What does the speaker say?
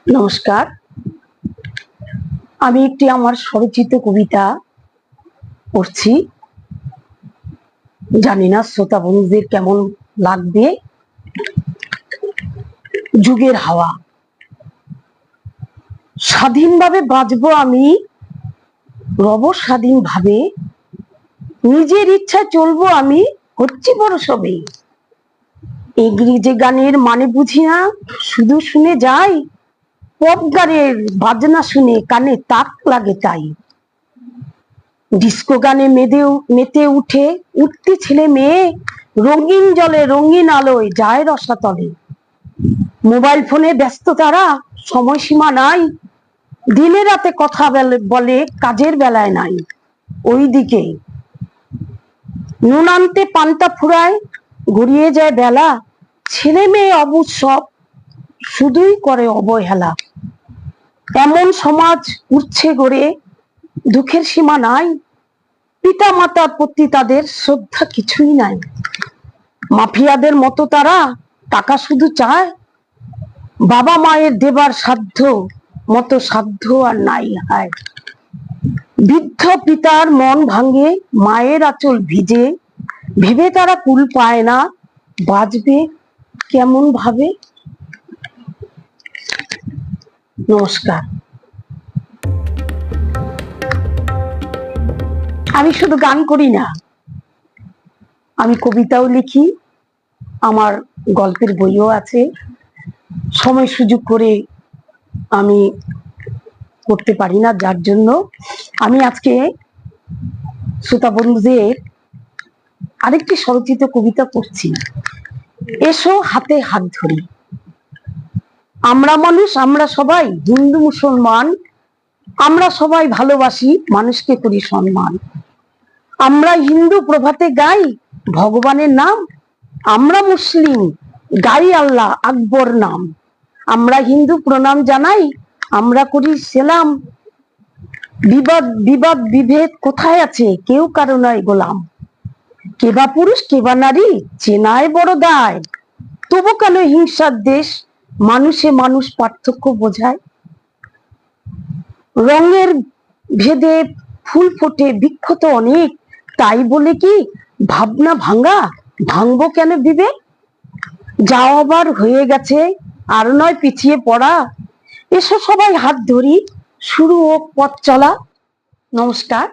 নমস্কার। আমি একটি আমার স্বরচিত কবিতা পড়ছি। জানি না শ্রোতা বন্ধুদের কেমন লাগবে। যুগের হাওয়া। স্বাধীনভাবে বাঁচবো আমি, রব স্বাধীনভাবে, নিজের ইচ্ছা চলবো আমি, হচ্ছি বড় সবে। ইংরেজি গানের মানে বুঝি না, শুধু শুনে যাই, পপ গানের বাজনা শুনে কানে তাক লাগে তাই। ডিস্কো গানে মেতে উঠতে ছেলে মেয়ে, রঙিন জলে রঙিন আলোয় যায় রসাতলে। মোবাইল ফোনে ব্যস্ত তারা, সময়সীমা নাই, দিনে রাতে কথা বলে কাজের বেলায় নাই। ওইদিকে নুন আনতে পান্তা ফুরায়, গড়িয়ে যায় বেলা, ছেলে মেয়ে অবুঝ সব, শুধুই করে অবহেলা। এমন সমাজ উঠছে গড়ে, দুঃখের সীমা নাই, পিতা মাতার প্রতি তাদের শ্রদ্ধা কিছুই নাই। মাফিয়াদের মতো তারা টাকা শুধু চায়, বাবা মায়ের দেবার সাধ্য মতো সাধ্য আর নাই হায়। বৃদ্ধ পিতার মন ভাঙে, মায়ের আঁচল ভিজে, ভেবে তারা কুল পায় না, বাঁচবে কেমন ভাবে। নমস্কার। আমি শুধু গান করি না, আমি কবিতাও লিখি, আমার গল্পের বইও আছে। সময় সুযোগ করে আমি করতে পারি না, যার জন্য আমি আজকে শ্রোতা বন্ধুদের আরেকটি স্বরচিত কবিতা পড়ছি। এসো হাতে হাত ধরি। আমরা মানুষ, আমরা সবাই হিন্দু মুসলমান, আমরা সবাই ভালোবাসি, মানুষকে করি সম্মান। আমরা হিন্দু প্রভাতে গাই ভগবানের নাম, আমরা মুসলিম গাই আল্লাহ আকবর নাম। আমরা হিন্দু প্রণাম জানাই, আমরা করি সেলাম। বিবাদ বিভেদ কোথায় আছে, কেউ কারো নয় গোলাম। কেবা পুরুষ কেবা নারী চেনায় বড় দায়, তবু কেন হিংসার দেশ, মানুষে মানুষ পার্থক্য বোঝায়। রঙের ভেদে ফুল ফোটে বৃক্ষ তো অনেক, তাই বলে কি ভাবনা ভাঙ্গা, ভাঙবো কেন বিবেক। যাও আবার হয়ে গেছে, আর নয় পিছিয়ে পড়া, এসো সবাই হাত ধরি, শুরু হোক পথ চলা। নমস্কার।